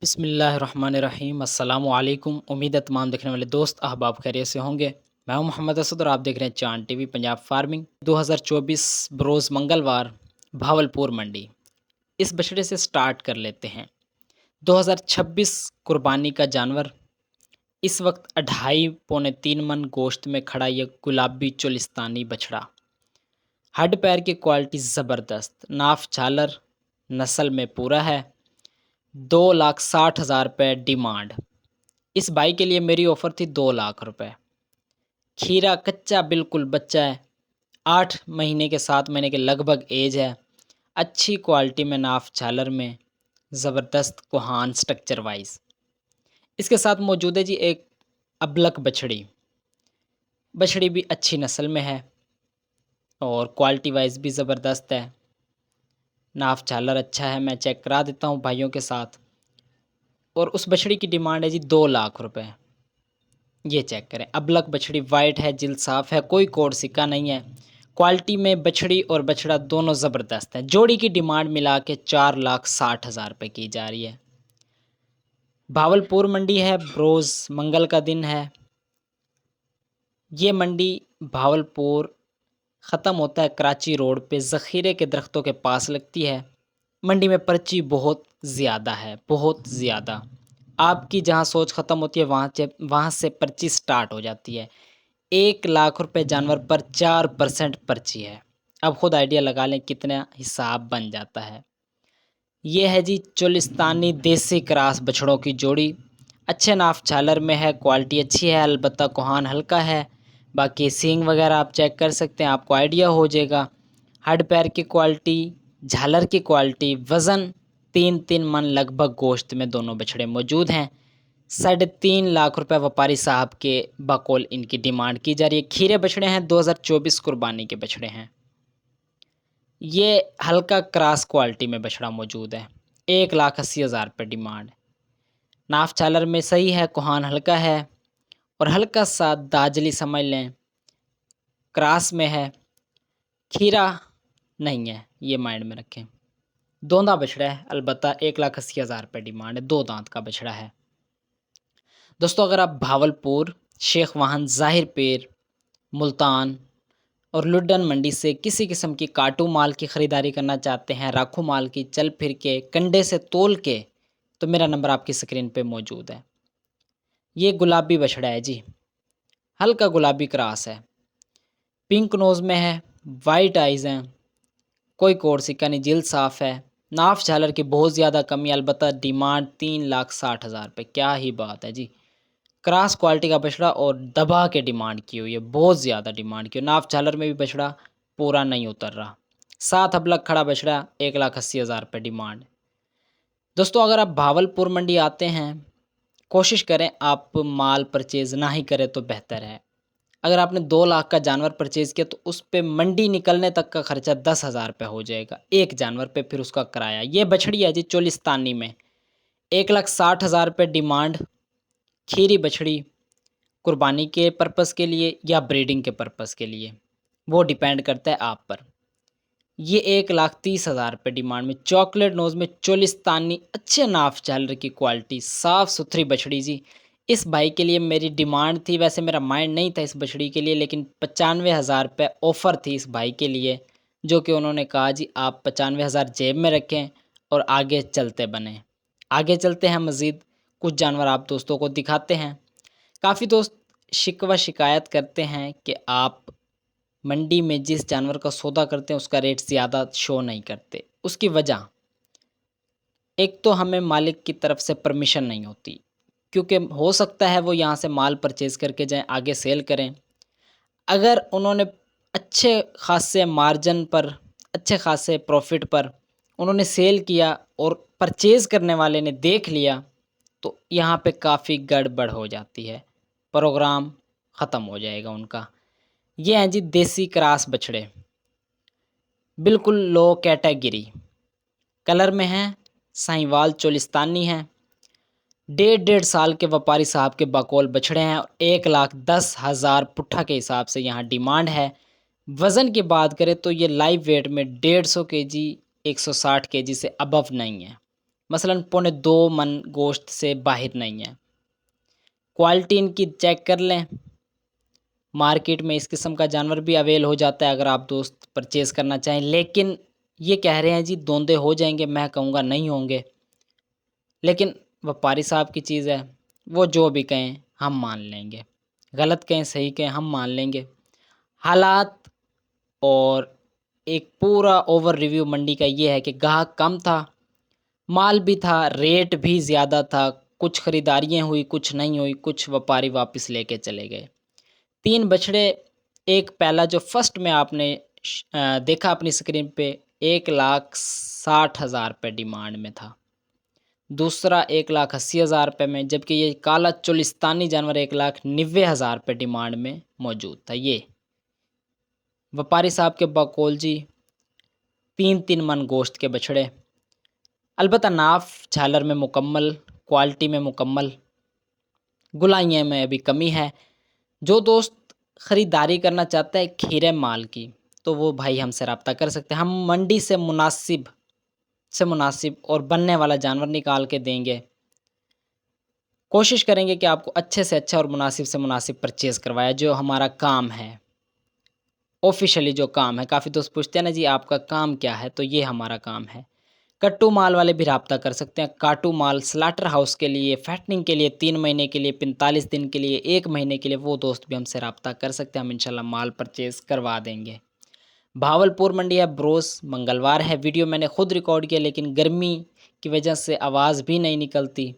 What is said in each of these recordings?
बिस्मिल्लाहिर्रहमानिर्रहीम अस्सलामुअलैकुम। उम्मीद है तमाम देखने वाले दोस्त अहबाब खैरियत से होंगे। मैं हूं मोहम्मद असद और आप देख रहे हैं चांद टीवी पंजाब फार्मिंग। 2024 बरोज़ मंगलवार, भावलपुर मंडी। इस बछड़े से स्टार्ट कर लेते हैं। 2026 कुर्बानी का जानवर, इस वक्त 2.5 पौने 3 मन गोश्त में खड़ा यह गुलाबी चोलिस्तानी बछड़ा। हड पैर की क्वालिटी ज़बरदस्त, नाफ झालर नस्ल में पूरा है। 2,60,000 रुपये डिमांड। इस भाई के लिए मेरी ऑफ़र थी 2 लाख रुपए। खीरा कच्चा बिल्कुल बच्चा है, 8 महीने के 7 महीने के लगभग एज है। अच्छी क्वालिटी में, नाफ झालर में, ज़बरदस्त कोहान स्ट्रक्चर वाइज। इसके साथ मौजूद है जी एक अबलक बछड़ी। बछड़ी भी अच्छी नस्ल में है और क्वालिटी वाइज भी ज़बरदस्त है। नाफ झालर अच्छा है, मैं चेक करा देता हूँ भाइयों के साथ। और उस बछड़ी की डिमांड है जी 2 लाख रुपए। ये चेक करें, अबलक बछड़ी, वाइट है, जिल्द साफ़ है, कोई कोड सिक्का नहीं है। क्वालिटी में बछड़ी और बछड़ा दोनों ज़बरदस्त हैं। जोड़ी की डिमांड मिला के 4,60,000 रुपये की जा रही है। भावलपुर मंडी है, बरोज़ मंगल का दिन है। ये मंडी भावलपुर ख़त्म होता है कराची रोड पे ज़ख़ीरे के दरख्तों के पास लगती है। मंडी में पर्ची बहुत ज़्यादा है, बहुत ज़्यादा। आपकी जहाँ सोच ख़त्म होती है वहाँ से पर्ची स्टार्ट हो जाती है। 1 लाख रुपए जानवर पर 4% पर्ची है। अब खुद आइडिया लगा लें कितना हिसाब बन जाता है। ये है जी चोलिस्तानी देसी क्रास बछड़ों की जोड़ी। अच्छे नाफ झालर में है, क्वालिटी अच्छी है, अलबत्ता कोहान हल्का है। बाकी सींग वगैरह आप चेक कर सकते हैं, आपको आइडिया हो जाएगा। हड पैर की क्वालिटी, झालर की क्वालिटी, वज़न 3-3 मन लगभग गोश्त में दोनों बछड़े मौजूद हैं। 3.5 लाख रुपए व्यापारी साहब के बकौल इनकी डिमांड की जा रही है। खीरे बछड़े हैं, 2024 कुर्बानी के बछड़े हैं। ये हल्का क्रॉस क्वालिटी में बछड़ा मौजूद है। 1,80,000 रुपये डिमांड। नाफ झालर में सही है, कोहान हल्का है और हल्का सा दाजली समझ लें, क्रॉस में है। खीरा नहीं है, ये माइंड में रखें। दोंदा बछड़ा है, अलबत्ता 1,80,000 रुपये डिमांड है। 2 दांत का बछड़ा है। दोस्तों, अगर आप भावलपुर, शेख वाहन, ज़ाहिर पीर, मुल्तान और लुड्डन मंडी से किसी किस्म की काटू माल की ख़रीदारी करना चाहते हैं, राखू माल की, चल फिर के, कंडे से तोल के, तो मेरा नंबर आपकी स्क्रीन पे मौजूद है। ये गुलाबी बछड़ा है जी, हल्का गुलाबी क्रॉस है, पिंक नोज़ में है, वाइट आइज़ हैं, कोई कोड सिक्का नहीं, जिल्द साफ़ है। नाफ झालर की बहुत ज़्यादा कमी, अलबत्ता डिमांड 3,60,000 रुपये। क्या ही बात है जी, क्रॉस क्वालिटी का बछड़ा और दबा के डिमांड की हुई है, बहुत ज़्यादा डिमांड की हुई। नाफ झालर में भी बछड़ा पूरा नहीं उतर रहा। 7 अबलक खड़ा बछड़ा, 1,80,000 रुपये डिमांड। दोस्तों, अगर आप भावलपुर मंडी आते हैं, कोशिश करें आप माल परचेज़ ना ही करें तो बेहतर है। अगर आपने 2 लाख का जानवर परचेज़ किया तो उस पे मंडी निकलने तक का खर्चा 10,000 रुपये हो जाएगा एक जानवर पे, फिर उसका किराया। ये बछड़ी है जी चोलिस्तानी में, 1,60,000 रुपये डिमांड। खीरी बछड़ी, कुर्बानी के पर्पज़ के लिए या ब्रीडिंग के पर्पज़ के लिए, वो डिपेंड करता है आप पर। ये 1,30,000 रुपये डिमांड में, चॉकलेट नोज़ में, चोलिस्तानी, अच्छे नाफ झालर की क्वालिटी, साफ़ सुथरी बछड़ी जी। इस भाई के लिए मेरी डिमांड थी, वैसे मेरा माइंड नहीं था इस बछड़ी के लिए, लेकिन 95,000 रुपये ऑफ़र थी इस भाई के लिए, जो कि उन्होंने कहा जी आप 95,000 जेब में रखें और आगे चलते बने। आगे चलते हैं, मज़ीद कुछ जानवर आप दोस्तों को दिखाते हैं। काफ़ी दोस्त शिकवा शिकायत करते हैं कि आप मंडी में जिस जानवर का सौदा करते हैं उसका रेट ज़्यादा शो नहीं करते। उसकी वजह, एक तो हमें मालिक की तरफ से परमिशन नहीं होती, क्योंकि हो सकता है वो यहाँ से माल परचेज़ करके जाएं, आगे सेल करें। अगर उन्होंने अच्छे खासे मार्जिन पर, अच्छे खासे प्रॉफिट पर उन्होंने सेल किया और परचेज़ करने वाले ने देख लिया, तो यहाँ पे काफ़ी गड़बड़ हो जाती है, प्रोग्राम ख़त्म हो जाएगा उनका। ये हैं जी देसी क्रास बछड़े, बिल्कुल लो कैटेगरी, कलर में हैं, साहिवाल चोलिस्तानी हैं। 1.5 साल के व्यापारी साहब के बकौल बछड़े हैं और 1,10,000 पुट्ठा के हिसाब से यहाँ डिमांड है। वज़न की बात करें तो ये लाइव वेट में 150 केजी, 160 केजी से अबव नहीं है। मसलन 1.25 मन गोश्त से बाहर नहीं है। क्वालिटी इनकी चेक कर लें। मार्केट में इस किस्म का जानवर भी अवेल हो जाता है अगर आप दोस्त परचेज़ करना चाहें, लेकिन ये कह रहे हैं जी दोंदे हो जाएंगे, मैं कहूँगा नहीं होंगे। लेकिन व्यापारी साहब की चीज़ है, वो जो भी कहें हम मान लेंगे, गलत कहें सही कहें हम मान लेंगे। हालात और एक पूरा ओवर रिव्यू मंडी का ये है कि गाहक कम था, माल भी था, रेट भी ज़्यादा था, कुछ ख़रीदारियाँ हुई, कुछ नहीं हुई, कुछ व्यापारी वापस लेके चले गए। 3 बछड़े, एक पहला जो फर्स्ट में आपने देखा अपनी स्क्रीन पे 1,60,000 रुपये डिमांड में था। दूसरा 1,80,000 रुपये में, जबकि ये काला चोलिस्तानी जानवर 1,90,000 रुपये डिमांड में मौजूद था। ये व्यापारी साहब के बकौल जी 3-3 मन गोश्त के बछड़े, अलबत्ता नाफ झालर में मुकम्मल, क्वालिटी में मुकम्मल, गुलाइयों में अभी कमी है। जो दोस्त ख़रीदारी करना चाहता है खीरे माल की, तो वो भाई हमसे रब्ता कर सकते हैं। हम मंडी से मुनासिब और बनने वाला जानवर निकाल के देंगे। कोशिश करेंगे कि आपको अच्छे से अच्छा और मुनासिब से मुनासिब परचेज़ करवाया, जो हमारा काम है, ऑफिशियली जो काम है। काफ़ी दोस्त पूछते हैं ना जी आपका काम क्या है, तो ये हमारा काम है। कट्टू माल वाले भी रब्ता कर सकते हैं। काटू माल स्लाटर हाउस के लिए, फैटनिंग के लिए 3 महीने के लिए, 45 दिन के लिए, 1 महीने के लिए, वो दोस्त भी हमसे रब्ता कर सकते हैं। हम इंशाल्लाह माल परचेज़ करवा देंगे। भावलपुर मंडी है, बरोज़ मंगलवार है। वीडियो मैंने ख़ुद रिकॉर्ड किया, लेकिन गर्मी की वजह से आवाज़ भी नहीं निकलती।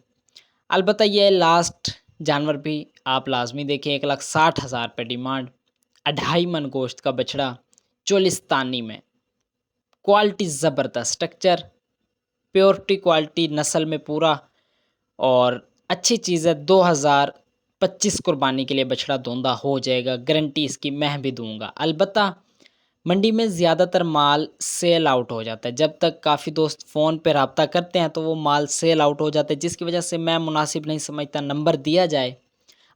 अलबत्ता ये लास्ट जानवर भी आप लाजमी देखें। 1,60,000 रुपये डिमांड, 2.5 मन गोश्त का बछड़ा, चोलिस्तानी में, क्वालिटी ज़बरदस्त, स्ट्रक्चर प्योरिटी क्वालिटी नस्ल में पूरा और अच्छी चीज़ है। 2025 कुर्बानी के लिए बछड़ा दोंदा हो जाएगा, गारंटी इसकी मैं भी दूंगा। अलबत्ता मंडी में ज़्यादातर माल सेल आउट हो जाता है। जब तक काफ़ी दोस्त फ़ोन पे रब्ता करते हैं तो वो माल सेल आउट हो जाता है, जिसकी वजह से मैं मुनासिब नहीं समझता नंबर दिया जाए।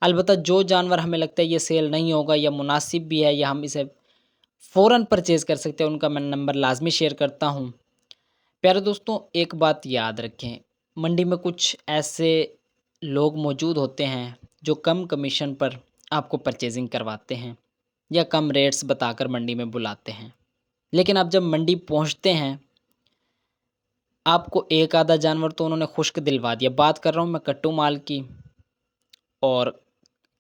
अलबत्ता जो जानवर हमें लगता है ये सेल नहीं होगा या मुनासिब भी है या हम इसे फ़ौरन परचेज़ कर सकते हैं, उनका मैं नंबर लाजमी शेयर करता हूँ। प्यारे दोस्तों, एक बात याद रखें, मंडी में कुछ ऐसे लोग मौजूद होते हैं जो कम कमीशन पर आपको परचेजिंग करवाते हैं या कम रेट्स बताकर मंडी में बुलाते हैं। लेकिन आप जब मंडी पहुंचते हैं, आपको एक आधा जानवर तो उन्होंने खुश्क दिलवा दिया। बात कर रहा हूं मैं कट्टू माल की और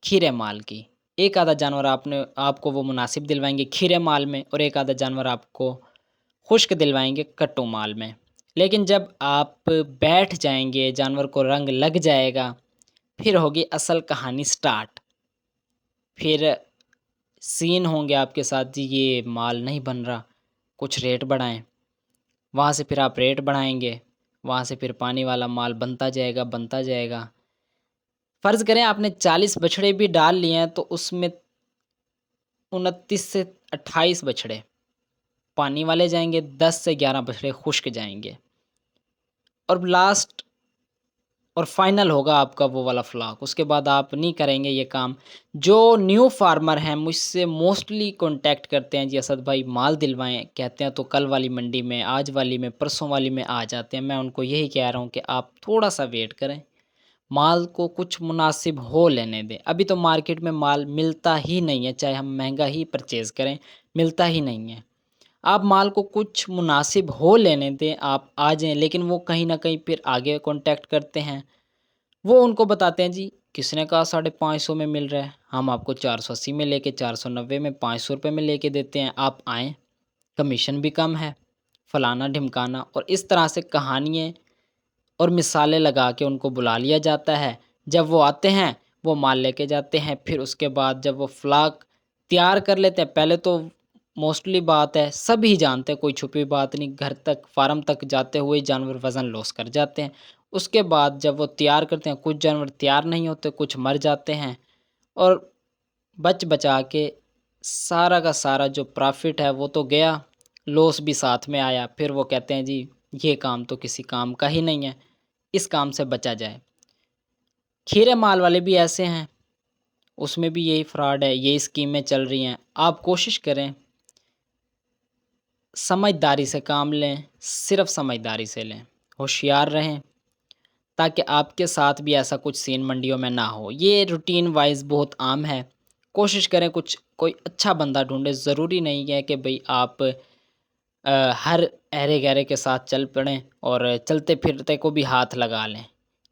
खीरे माल की। एक आधा जानवर आपको वो मुनासिब दिलवाएंगे खीरे माल में, और एक आधा जानवर आपको खुश्क दिलवाएंगे कट्टू माल में। लेकिन जब आप बैठ जाएंगे, जानवर को रंग लग जाएगा, फिर होगी असल कहानी स्टार्ट। फिर सीन होंगे आपके साथ, जी ये माल नहीं बन रहा, कुछ रेट बढ़ाएं। वहाँ से फिर आप रेट बढ़ाएंगे, वहाँ से फिर पानी वाला माल बनता जाएगा। फ़र्ज़ करें आपने 40 बछड़े भी डाल लिए हैं, तो उसमें 29 से 28 बछड़े पानी वाले जाएंगे, 10 से 11 बछड़े खुश्क जाएंगे, और लास्ट और फाइनल होगा आपका वो वाला फ्लॉक। उसके बाद आप नहीं करेंगे ये काम। जो न्यू फार्मर हैं मुझसे मोस्टली कांटेक्ट करते हैं, जी असद भाई माल दिलवाएं, कहते हैं तो कल वाली मंडी में, आज वाली में, परसों वाली में आ जाते हैं। मैं उनको यही कह रहा हूँ कि आप थोड़ा सा वेट करें, माल को कुछ मुनासिब हो लेने दें। अभी तो मार्केट में माल मिलता ही नहीं है, चाहे हम महंगा ही परचेज़ करें, मिलता ही नहीं है। आप माल को कुछ मुनासिब हो लेने दें, आप आ जाएं। लेकिन वो कहीं ना कहीं फिर आगे कांटेक्ट करते हैं, वो उनको बताते हैं जी किसने कहा 550 में मिल रहा है, हम आपको 480 में लेके, 490 में, 500 रुपये में लेके देते हैं, आप आएँ, कमीशन भी कम है, फलाना ढिमकाना। और इस तरह से कहानियाँ और मिसालें लगा के उनको बुला लिया जाता है। जब वो आते हैं वो माल लेके जाते हैं। फिर उसके बाद जब वो फ्लॉक तैयार कर लेते हैं, पहले तो मोस्टली बात है सभी जानते हैं, कोई छुपी बात नहीं, घर तक फार्म तक जाते हुए जानवर वज़न लॉस कर जाते हैं। उसके बाद जब वो तैयार करते हैं, कुछ जानवर तैयार नहीं होते, कुछ मर जाते हैं, और बच बचा के सारा का सारा जो प्रॉफिट है वो तो गया, लॉस भी साथ में आया। फिर वो कहते हैं जी ये काम तो किसी काम का ही नहीं है, इस काम से बचा जाए। खीरे माल वाले भी ऐसे हैं, उसमें भी यही फ्रॉड है, यही स्कीमें चल रही हैं। आप कोशिश करें समझदारी से काम लें, सिर्फ समझदारी से लें, होशियार रहें, ताकि आपके साथ भी ऐसा कुछ सीन मंडियों में ना हो। ये रूटीन वाइज़ बहुत आम है। कोशिश करें कुछ कोई अच्छा बंदा ढूँढें, ज़रूरी नहीं है कि भई आप हर अरे-गहरे के साथ चल पड़ें और चलते-फिरते को भी हाथ लगा लें।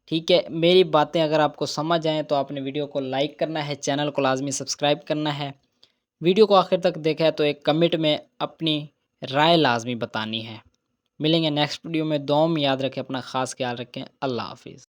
ठीक है? मेरी बातें अगर आपको समझ आएँ तो आपने वीडियो को लाइक करना है, चैनल को लाज़मी सब्सक्राइब करना है। वीडियो को आखिर तक देखा है तो एक कमेंट में अपनी राय लाज़मी बतानी है। मिलेंगे नेक्स्ट वीडियो में, दुआओं में याद रखें, अपना ख़ास ख़्याल रखें। अल्लाह हाफ़िज़।